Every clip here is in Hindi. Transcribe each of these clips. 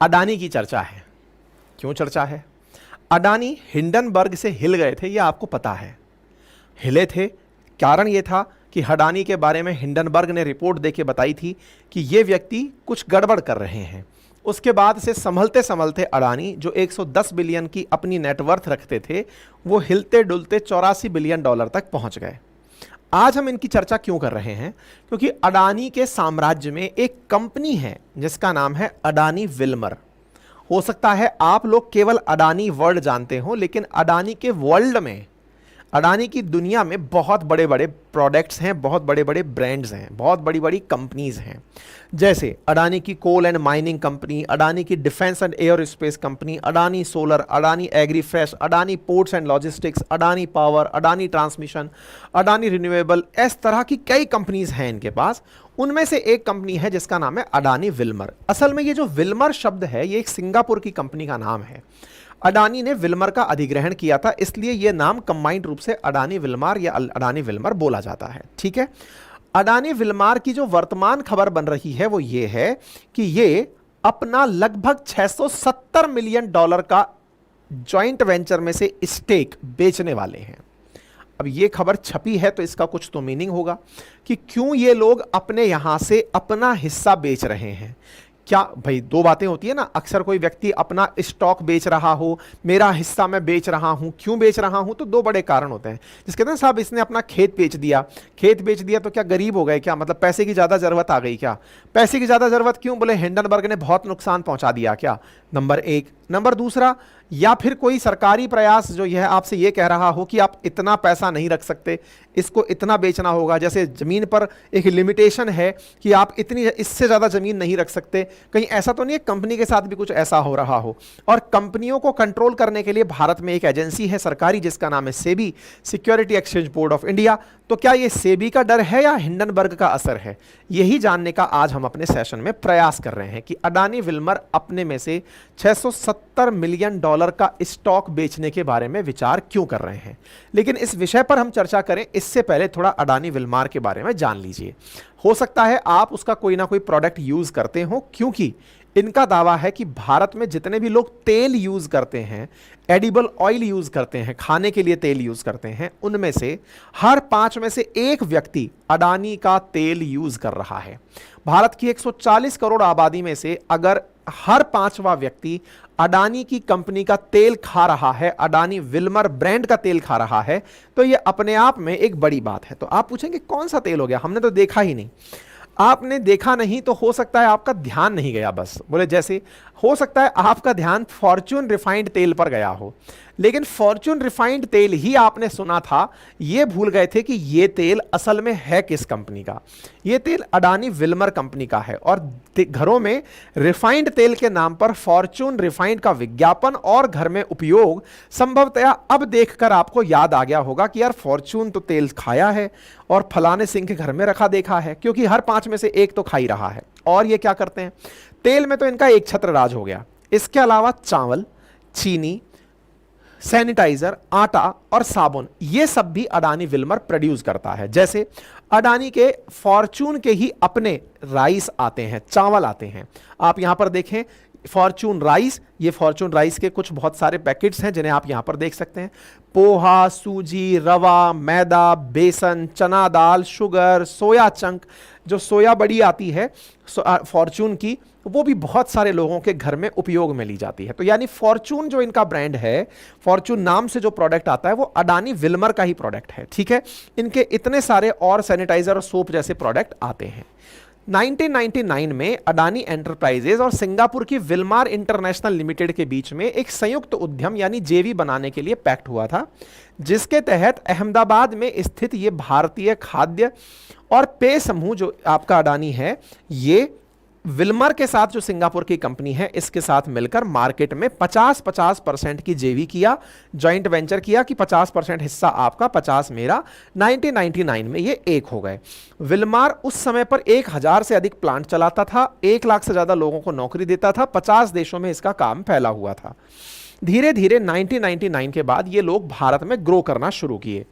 अडानी की चर्चा है। क्यों चर्चा है? अडानी हिंडनबर्ग से हिल गए थे, यह आपको पता है। हिले थे, कारण यह था कि अडानी के बारे में हिंडनबर्ग ने रिपोर्ट देके बताई थी कि ये व्यक्ति कुछ गड़बड़ कर रहे हैं। उसके बाद से संभलते संभलते अडानी, जो 110 बिलियन की अपनी नेटवर्थ रखते थे, वो हिलते डुलते 84 बिलियन डॉलर तक पहुंच गए। आज हम इनकी चर्चा क्यों कर रहे हैं? क्योंकि अडानी के साम्राज्य में एक कंपनी है जिसका नाम है अडानी विल्मर। हो सकता है आप लोग केवल अडानी वर्ल्ड जानते हो, लेकिन अडानी के वर्ल्ड में, अडानी की दुनिया में बहुत बड़े बड़े प्रोडक्ट्स हैं, बहुत बड़े बड़े ब्रांड्स हैं, बहुत बड़ी बड़ी कंपनीज हैं। जैसे अडानी की coal and mining company, Adani की defence and aerospace company, Adani solar, Adani agri fresh, Adani ports and logistics, Adani power, Adani transmission, Adani renewable, इस तरह की कई कंपनीज हैं इनके पास। उनमें से एक कंपनी है जिसका नाम है अडानी विल्मर। असल में ये जो विल्मर शब्द है, ये एक सिंगापुर की कंपनी का नाम है। अडानी ने विल्मर का अधिग्रहण किया था, इसलिए यह नाम कंबाइंड रूप से अडानी विल्मर या अडानी विल्मर बोला जाता है। ठीक है। अडानी विल्मर की जो वर्तमान खबर बन रही है वो ये है कि ये अपना लगभग 670 मिलियन डॉलर का जॉइंट वेंचर में से स्टेक बेचने वाले हैं। अब ये खबर छपी है तो इसका कुछ तो मीनिंग होगा कि क्यों ये लोग अपने यहां से अपना हिस्सा बेच रहे हैं। क्या भाई, दो बातें होती है ना, अक्सर कोई व्यक्ति अपना स्टॉक बेच रहा हो, मेरा हिस्सा मैं बेच रहा हूं, क्यों बेच रहा हूं, तो दो बड़े कारण होते हैं। जिस कहते हैं साहब इसने अपना खेत बेच दिया, खेत बेच दिया तो क्या गरीब हो गए क्या, मतलब पैसे की ज्यादा जरूरत आ गई क्या? पैसे की ज्यादा जरूरत क्यों? बोले हिंडनबर्ग ने बहुत नुकसान पहुंचा दिया क्या? नंबर एक। नंबर दूसरा, या फिर कोई सरकारी प्रयास जो यह आपसे यह कह रहा हो कि आप इतना पैसा नहीं रख सकते, इसको इतना बेचना होगा। जैसे जमीन पर एक लिमिटेशन है कि आप इतनी, इससे ज्यादा जमीन नहीं रख सकते। कहीं ऐसा तो नहीं है कंपनी के साथ भी कुछ ऐसा हो रहा हो? और कंपनियों को कंट्रोल करने के लिए भारत में एक एजेंसी है सरकारी जिसका नाम है SEBI, security exchange board of India. तो क्या यह सेबी का डर है या हिंडनबर्ग का असर है? यही जानने का आज हम अपने सेशन में प्रयास कर रहे हैं कि अडानी विल्मर अपने में से 670 मिलियन डॉलर का स्टॉक बेचने के बारे में विचार क्यों कर रहे हैं। लेकिन इस विषय पर हम चर्चा करें इससे पहले थोड़ा अडानी विल्मर के बारे में जान लीजिए। हो सकता है आप उसका कोई ना कोई प्रोडक्ट यूज करते हो, क्योंकि इनका दावा है कि भारत में जितने भी लोग तेल यूज करते हैं, एडिबल ऑयल यूज करते हैं, खाने के लिए तेल यूज करते हैं, उनमें से हर 5 में से एक व्यक्ति अडानी का तेल यूज कर रहा है। भारत की 140 करोड़ आबादी में से अगर हर 5वां व्यक्ति अडानी की कंपनी का तेल खा रहा है, अडानी विल्मर ब्रांड का तेल खा रहा है, तो यह अपने आप में एक बड़ी बात है। तो आप पूछेंगे कौन सा तेल हो गया, हमने तो देखा ही नहीं। आपने देखा नहीं तो हो सकता है आपका ध्यान नहीं गया, बस बोले जैसे हो सकता है आपका ध्यान फॉर्च्यून रिफाइंड तेल पर गया हो, लेकिन फॉर्च्यून रिफाइंड तेल ही आपने सुना था, ये भूल गए थे कि ये तेल असल में है किस कंपनी का। ये तेल अडानी विल्मर कंपनी का है और घरों में रिफाइंड तेल के नाम पर फॉर्च्यून रिफाइंड का विज्ञापन और घर में उपयोग संभवतया अब देखकर आपको याद आ गया होगा कि यार फॉर्च्यून तो तेल खाया है और फलाने सिंह के घर में रखा देखा है, क्योंकि हर 5 में से एक तो खा ही रहा है। और ये क्या करते हैं, तेल में तो इनका एक छत्र राज हो गया। इसके अलावा चावल, चीनी, सैनिटाइजर, आटा और साबुन, ये सब भी अडानी विल्मर प्रोड्यूस करता है। जैसे अडानी के फॉर्च्यून के ही अपने राइस आते हैं, चावल आते हैं। आप यहां पर देखें फॉर्च्यून राइस, ये फॉर्च्यून राइस के कुछ बहुत सारे पैकेट्स हैं जिन्हें आप यहां पर देख सकते हैं। पोहा, सूजी, रवा, मैदा, बेसन, चना दाल, शुगर, सोया चंक, जो सोया बड़ी आती है फॉर्च्यून की, वो भी बहुत सारे लोगों के घर में उपयोग में ली जाती है। तो यानी फॉर्च्यून जो इनका ब्रांड है, फॉर्च्यून नाम से जो प्रोडक्ट आता है वो अडानी विल्मर का ही प्रोडक्ट है। ठीक है। इनके इतने सारे और सैनिटाइजर और सोप जैसे प्रोडक्ट आते हैं। 1999 में अडानी एंटरप्राइजेज और सिंगापुर की विल्मर इंटरनेशनल लिमिटेड के बीच में एक संयुक्त उद्यम यानी जेवी बनाने के लिए पैक्ट हुआ था, जिसके तहत अहमदाबाद में स्थित ये भारतीय खाद्य और पेय समूह जो आपका अडानी है, ये विल्मर के साथ जो सिंगापुर की कंपनी है इसके साथ मिलकर मार्केट में 50-50% की जेवी किया, जॉइंट वेंचर किया कि 50% हिस्सा आपका, 50 मेरा। 1999 में ये एक हो गए। विल्मर उस समय पर 1000 से अधिक प्लांट चलाता था, 1 लाख से ज्यादा लोगों को नौकरी देता था, 50 देशों में इसका काम फैला हुआ था। धीरे धीरे 1999 के बाद ये लोग भारत में ग्रो करना शुरू किए।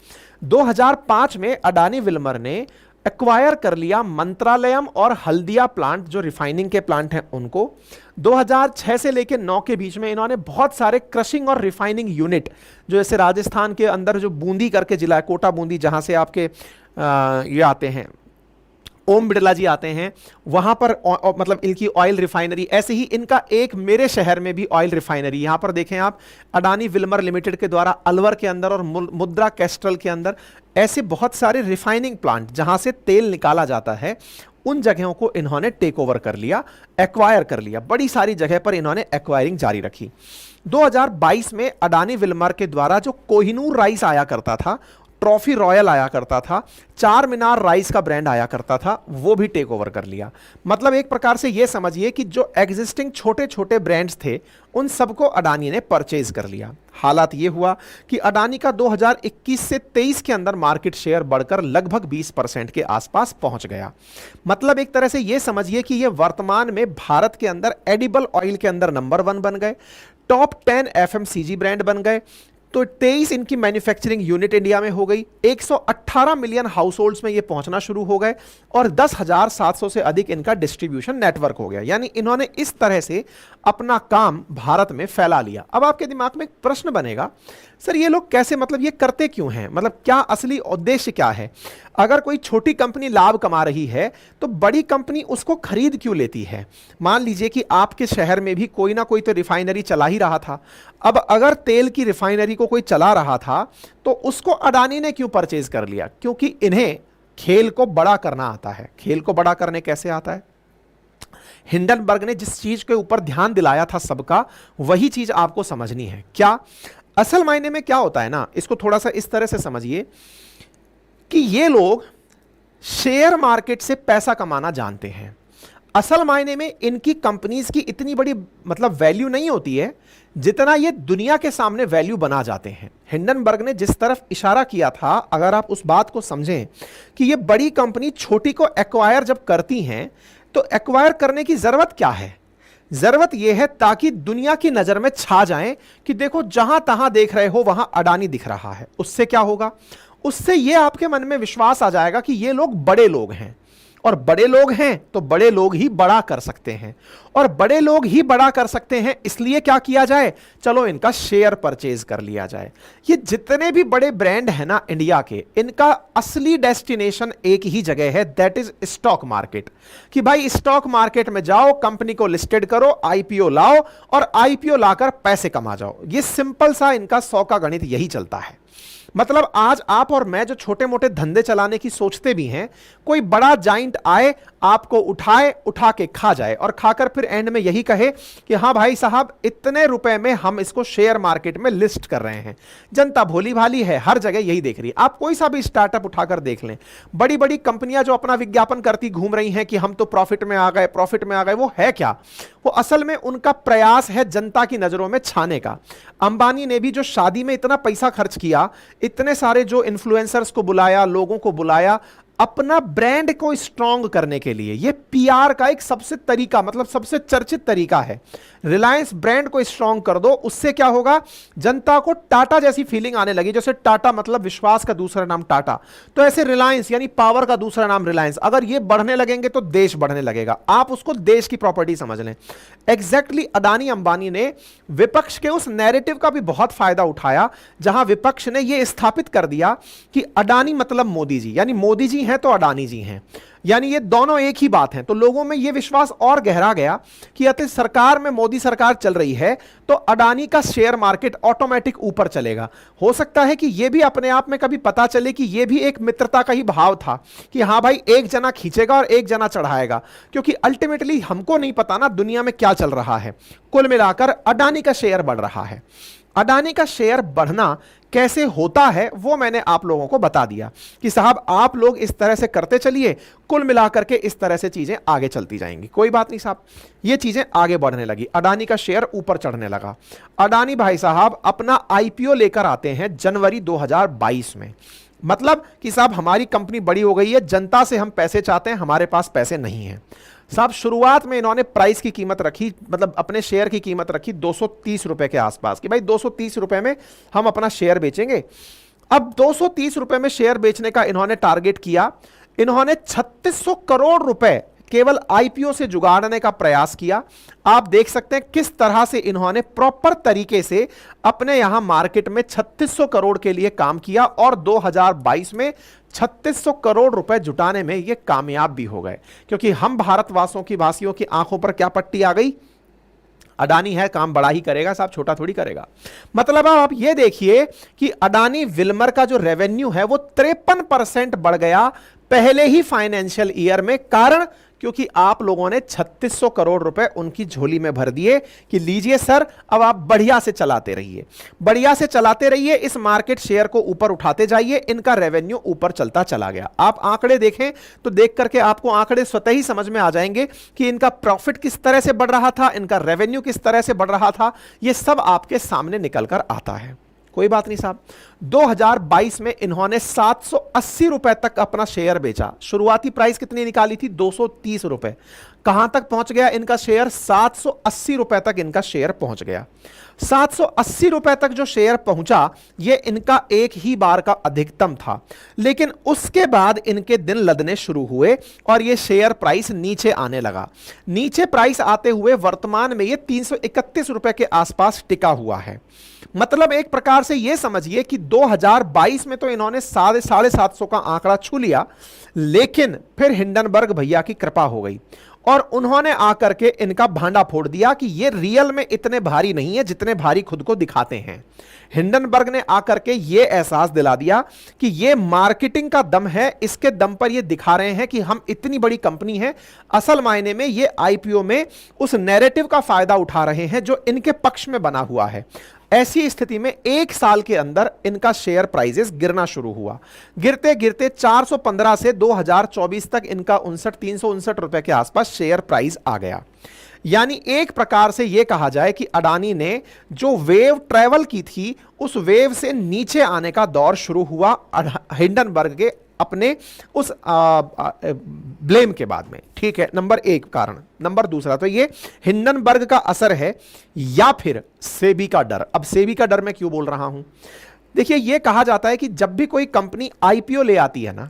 2005 में अडानी विल्मर ने एक्वायर कर लिया मंत्रालयम और हल्दिया प्लांट, जो रिफाइनिंग के प्लांट हैं उनको। 2006 से लेकर 9 के बीच में इन्होंने बहुत सारे क्रशिंग और रिफाइनिंग यूनिट, जो जैसे राजस्थान के अंदर जो बूंदी करके जिला है, कोटा बूंदी, जहां से आपके ये आते हैं ओम बिड़ला जी आते हैं, वहां पर मतलब इनकी ऑयल रिफाइनरी। ऐसे ही इनका एक मेरे शहर में भी ऑयल रिफाइनरी, यहां पर देखें आप, अडानी विल्मर लिमिटेड के द्वारा अलवर के अंदर और मुद्रा कैस्ट्रल के अंदर ऐसे बहुत सारे रिफाइनिंग प्लांट जहां से तेल निकाला जाता है, उन जगहों को इन्होंने टेक ओवर कर लिया, एक्वायर कर लिया। बड़ी सारी जगह पर इन्होंने एक्वायरिंग जारी रखी। 2022 में अडानी विल्मर के द्वारा जो कोहिनूर राइस आया करता था, ट्रॉफी रॉयल आया करता था, चार मीनार राइस का ब्रांड आया करता था, वो भी टेक ओवर कर लिया। मतलब एक प्रकार से ये समझिए कि जो एग्जिस्टिंग छोटे छोटे ब्रांड्स थे उन सबको अडानी ने परचेज कर लिया। हालात ये हुआ कि अडानी का 2021 से 23 के अंदर मार्केट शेयर बढ़कर लगभग 20% के आसपास पहुंच गया। मतलब एक तरह से ये समझिए कि ये वर्तमान में भारत के अंदर एडिबल ऑयल के अंदर नंबर 1 बन गए, टॉप 10 एफएमसीजी ब्रांड बन गए। तो 23 इनकी मैन्युफैक्चरिंग यूनिट इंडिया में हो गई, 118 मिलियन हाउस होल्ड्स में ये पहुंचना शुरू हो गए और 10,700 से अधिक इनका डिस्ट्रीब्यूशन नेटवर्क हो गया। यानी इन्होंने इस तरह से अपना काम भारत में फैला लिया। अब आपके दिमाग में एक प्रश्न बनेगा, सर ये लोग कैसे, मतलब ये करते क्यों हैं, मतलब क्या असली उद्देश्य क्या है? अगर कोई छोटी कंपनी लाभ कमा रही है तो बड़ी कंपनी उसको खरीद क्यों लेती है? मान लीजिए कि आपके शहर में भी कोई ना कोई तो रिफाइनरी चला ही रहा था। अब अगर तेल की रिफाइनरी को कोई चला रहा था तो उसको अडानी ने क्यों परचेज कर लिया? क्योंकि इन्हें खेल को बड़ा करना आता है। खेल को बड़ा करने कैसे आता है? हिंडनबर्ग ने जिस चीज के ऊपर ध्यान दिलाया था सबका, वही चीज आपको समझनी है। क्या असल मायने में क्या होता है ना, इसको थोड़ा सा इस तरह से समझिए कि ये लोग शेयर मार्केट से पैसा कमाना जानते हैं। असल मायने में इनकी कंपनीज की इतनी बड़ी मतलब वैल्यू नहीं होती है जितना ये दुनिया के सामने वैल्यू बना जाते हैं। हिंडनबर्ग ने जिस तरफ इशारा किया था, अगर आप उस बात को समझें कि ये बड़ी कंपनी छोटी को एक्वायर जब करती हैं तो एक्वायर करने की जरूरत क्या है? जरूरत यह है ताकि दुनिया की नजर में छा जाएं कि देखो जहां तहां देख रहे हो वहां अडानी दिख रहा है। उससे क्या होगा? उससे यह आपके मन में विश्वास आ जाएगा कि ये लोग बड़े लोग हैं, और बड़े लोग हैं तो बड़े लोग ही बड़ा कर सकते हैं, और बड़े लोग ही बड़ा कर सकते हैं। इसलिए क्या किया जाए, चलो इनका शेयर परचेज कर लिया जाए। ये जितने भी बड़े ब्रांड हैं ना इंडिया के, इनका असली डेस्टिनेशन एक ही जगह है, दैट इज स्टॉक मार्केट। कि भाई स्टॉक मार्केट में जाओ, कंपनी को लिस्टेड करो, आईपीओ लाओ और आईपीओ लाकर पैसे कमा जाओ। ये सिंपल सा इनका 100 का गणित यही चलता है। मतलब आज आप और मैं जो छोटे मोटे धंधे चलाने की सोचते भी हैं, कोई बड़ा जाइंट आए, आपको उठाए, उठा के खा जाए और खाकर फिर एंड में यही कहे कि हाँ भाई साहब इतने रुपए में हम इसको शेयर मार्केट में लिस्ट कर रहे हैं। जनता भोली भाली है, हर जगह यही देख रही है। आप कोई सा भी स्टार्टअप उठाकर देख लें, बड़ी बड़ी कंपनियां जो अपना विज्ञापन करती घूम रही हैं कि हम तो प्रॉफिट में आ गए, प्रॉफिट में आ गए, वो है क्या? वो असल में उनका प्रयास है जनता की नजरों में छाने का। अंबानी ने भी जो शादी में इतना पैसा खर्च किया, इतने सारे जो इन्फ्लुएंसर्स को बुलाया, लोगों को बुलाया, अपना ब्रांड को स्ट्रांग करने के लिए। ये पीआर का एक सबसे तरीका, मतलब सबसे चर्चित तरीका है। रिलायंस ब्रांड को स्ट्रांग कर दो, उससे क्या होगा, जनता को टाटा जैसी फीलिंग आने लगी। जैसे टाटा मतलब विश्वास का दूसरा नाम टाटा, तो ऐसे रिलायंस यानी पावर का दूसरा नाम रिलायंस। अगर ये बढ़ने लगेंगे तो देश बढ़ने लगेगा। आप उसको देश की प्रॉपर्टी समझ लें। एग्जैक्टली अडानी अंबानी ने विपक्ष के उस नैरेटिव का भी बहुत फायदा उठाया, जहां विपक्ष ने यह स्थापित कर दिया कि अडानी मतलब मोदी जी, यानी मोदी जी हैं तो अडानी जी हैं, यानी ये दोनों एक ही बात है। तो लोगों में यह विश्वास और गहरा गया कि अतः सरकार में मोदी सरकार चल रही है तो अडानी का शेयर मार्केट ऑटोमेटिक ऊपर चलेगा। हो सकता है कि यह भी अपने आप में कभी पता चले कि यह भी एक मित्रता का ही भाव था कि हां भाई एक जना खींचेगा और एक जना चढ़ाएगा, क्योंकि अल्टीमेटली हमको नहीं पता ना दुनिया में क्या चल रहा है। कुल मिलाकर अडानी का शेयर बढ़ रहा है। अडानी का शेयर बढ़ना कैसे होता है वो मैंने आप लोगों को बता दिया कि साहब आप लोग इस तरह से करते चलिए, कुल मिलाकर के इस तरह से चीजें आगे चलती जाएंगी। कोई बात नहीं साहब, ये चीजें आगे बढ़ने लगी, अडानी का शेयर ऊपर चढ़ने लगा। अडानी भाई साहब अपना आईपीओ लेकर आते हैं जनवरी 2022 में। मतलब कि साहब हमारी कंपनी बड़ी हो गई है, जनता से हम पैसे चाहते हैं, हमारे पास पैसे नहीं है। साहब शुरुआत में इन्होंने प्राइस की कीमत रखी, मतलब अपने शेयर की कीमत रखी 230 रुपए के आसपास कि भाई 230 रुपए में हम अपना शेयर बेचेंगे। अब 230 रुपए में शेयर बेचने का इन्होंने टारगेट किया। इन्होंने 3600 करोड़ रुपए केवल आईपीओ से जुगाड़ने का प्रयास किया। आप देख सकते हैं किस तरह से इन्होंने प्रॉपर तरीके से अपने यहां मार्केट में 3600 करोड़ के लिए काम किया और 2022 में 3600 करोड़ रुपए जुटाने में ये कामयाब भी हो गए, क्योंकि हम भारतवासियों की वासियों की आंखों पर क्या पट्टी आ गई, अडानी है, काम बड़ा ही करेगा साहब, छोटा थोड़ी करेगा। मतलब आप ये देखिए कि अडानी विल्मर का जो रेवेन्यू है वो 53% बढ़ गया पहले ही फाइनेंशियल ईयर में। कारण क्योंकि आप लोगों ने 3600 करोड़ रुपए उनकी झोली में भर दिए कि लीजिए सर, अब आप बढ़िया से चलाते रहिए, बढ़िया से चलाते रहिए, इस मार्केट शेयर को ऊपर उठाते जाइए। इनका रेवेन्यू ऊपर चलता चला गया। आप आंकड़े देखें तो देख करके आपको आंकड़े स्वतः ही समझ में आ जाएंगे कि इनका प्रॉफिट किस तरह से बढ़ रहा था, इनका रेवेन्यू किस तरह से बढ़ रहा था, यह सब आपके सामने निकल कर आता है। कोई बात नहीं साहब। 2022 में इन्होंने 780 रुपए तक अपना शेयर बेचा। शुरुआती प्राइस कितनी निकाली थी, 230 रुपए। कहां तक पहुंच गया इनका शेयर, 780 रुपए तक इनका शेयर पहुंच गया। 780 रुपए तक जो शेयर पहुंचा, यह इनका एक ही बार का अधिकतम था। लेकिन उसके बाद इनके दिन लदने शुरू हुए और यह शेयर प्राइस नीचे आने लगा। नीचे प्राइस आते हुए वर्तमान में यह 331 रुपए के आसपास टिका हुआ है। मतलब एक प्रकार से यह समझिए कि 2022 में तो इन्होंने 750 का आंकड़ा छू लिया, लेकिन फिर हिंडनबर्ग भैया की कृपा हो गई और उन्होंने आकर के इनका भांडा फोड़ दिया कि ये रियल में इतने भारी नहीं है जितने भारी खुद को दिखाते हैं। हिंडनबर्ग ने आकर के ये एहसास दिला दिया कि ये मार्केटिंग का दम है, इसके दम पर ये दिखा रहे हैं कि हम इतनी बड़ी कंपनी है। असल मायने में ये आईपीओ में उस नैरेटिव का फायदा उठा रहे हैं जो इनके पक्ष में बना हुआ है। ऐसी स्थिति में एक साल के अंदर इनका शेयर प्राइसेस गिरना शुरू हुआ। गिरते गिरते 415 से 2024 तक इनका 359 रुपए के आसपास शेयर प्राइस आ गया। यानी एक प्रकार से यह कहा जाए कि अडानी ने जो वेव ट्रेवल की थी, उस वेव से नीचे आने का दौर शुरू हुआ हिंडनबर्ग के अपने उस ब्लेम के बाद में। ठीक है, नंबर एक कारण। नंबर दूसरा, तो ये हिंडनबर्ग का असर है या फिर सेबी का डर। अब सेबी का डर मैं क्यों बोल रहा हूं, देखिए यह कहा जाता है कि जब भी कोई कंपनी आईपीओ ले आती है ना,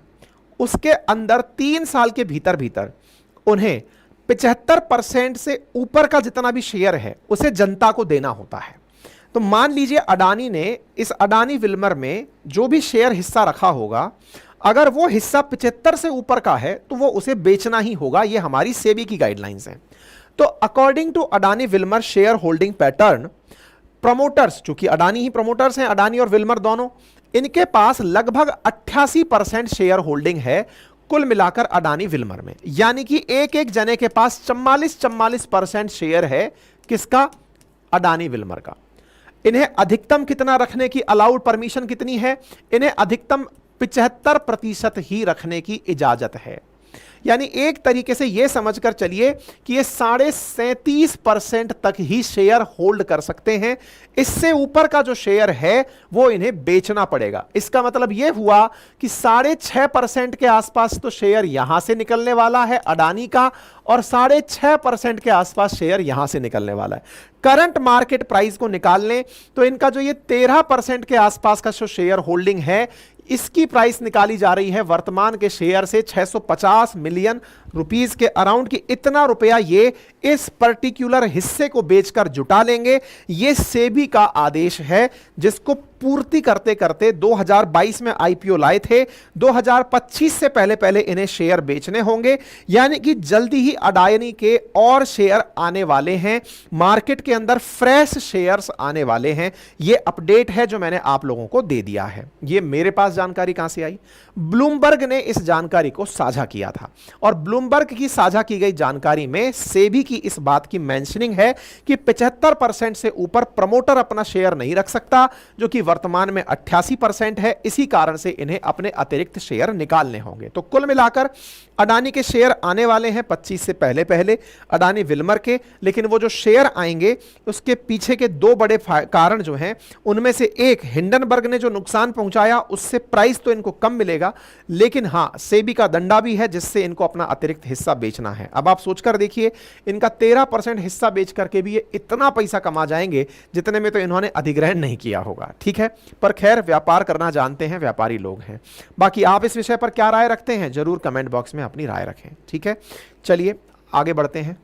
उसके अंदर 3 साल के भीतर भीतर उन्हें 75% से ऊपर का जितना भी शेयर है उसे जनता को देना होता है। तो मान लीजिए अडानी ने इस अडानी विल्मर में जो भी शेयर हिस्सा रखा होगा, अगर वो हिस्सा 75 से ऊपर का है तो वो उसे बेचना ही होगा। ये हमारी सेबी की गाइडलाइंस हैं। तो according to Adani Wilmar share holding pattern, promoters, चूंकि अडानी ही प्रमोटर्स हैं, अडानी और विल्मर दोनों, इनके पास लगभग 88% शेयर होल्डिंग है कुल मिलाकर अडानी विल्मर में। यानी कि एक एक जने के पास 44% शेयर है। किसका, अडानी विल्मर का। इन्हें अधिकतम कितना रखने की अलाउड परमिशन कितनी है, इन्हें अधिकतम 75% ही रखने की इजाजत है। यानी एक तरीके से यह समझकर चलिए कि ये 37.5% तक ही शेयर होल्ड कर सकते हैं। इससे ऊपर का जो शेयर है वो इन्हें बेचना पड़ेगा। इसका मतलब यह हुआ कि 6.5% के आसपास तो शेयर यहां से निकलने वाला है अडानी का, और 6.5% के आसपास शेयर यहां से निकलने वाला है। करंट मार्केट प्राइस को निकाल लें तो इनका जो ये 13% के आसपास का जो शेयर होल्डिंग है, इसकी प्राइस निकाली जा रही है वर्तमान के शेयर से 650 मिलियन रुपीस के अराउंड की। इतना रुपया ये इस पर्टिकुलर हिस्से को बेचकर जुटा लेंगे। ये सेबी का आदेश है जिसको पूर्ति करते करते 2022 में आईपीओ लाए थे, 2025 से पहले पहले इन्हें शेयर बेचने होंगे। यानी कि जल्दी ही अडानी के और शेयर आने वाले हैं, मार्केट के अंदर फ्रेश शेयर्स आने वाले हैं। ये अपडेट है जो मैंने आप लोगों को दे दिया है। ये मेरे पास जानकारी कहां से आई, ब्लूमबर्ग ने इस जानकारी को साझा किया था, और ब्लूमबर्ग की साझा की गई जानकारी में सेबी की इस बात की मेंशनिंग है कि 75% से ऊपर प्रमोटर अपना शेयर नहीं रख सकता, जो कि वर्तमान में 88% है। इसी कारण से इन्हें अपने अतिरिक्त शेयर निकालने होंगे। तो कुल मिलाकर अडानी के शेयर आने वाले हैं 25 से पहले पहले अडानी विल्मर के। लेकिन वो जो शेयर आएंगे उसके पीछे के दो बड़े कारण जो हैं, उनमें से एक, हिंडनबर्ग ने जो नुकसान पहुंचाया उससे प्राइस तो इनको कम मिलेगा, लेकिन हां सेबी का दंडा भी है जिससे इनको अपना अतिरिक्त हिस्सा बेचना है। अब आप सोचकर देखिए, इनका 13% हिस्सा बेच करके भी ये इतना पैसा कमा जाएंगे जितने में तो इन्होंने अधिग्रहण नहीं किया होगा। ठीक है, पर खैर व्यापार करना जानते हैं, व्यापारी लोग हैं। बाकी आप इस विषय पर क्या राय रखते हैं, जरूर कमेंट बॉक्स में अपनी राय रखें। ठीक है, चलिए आगे बढ़ते हैं।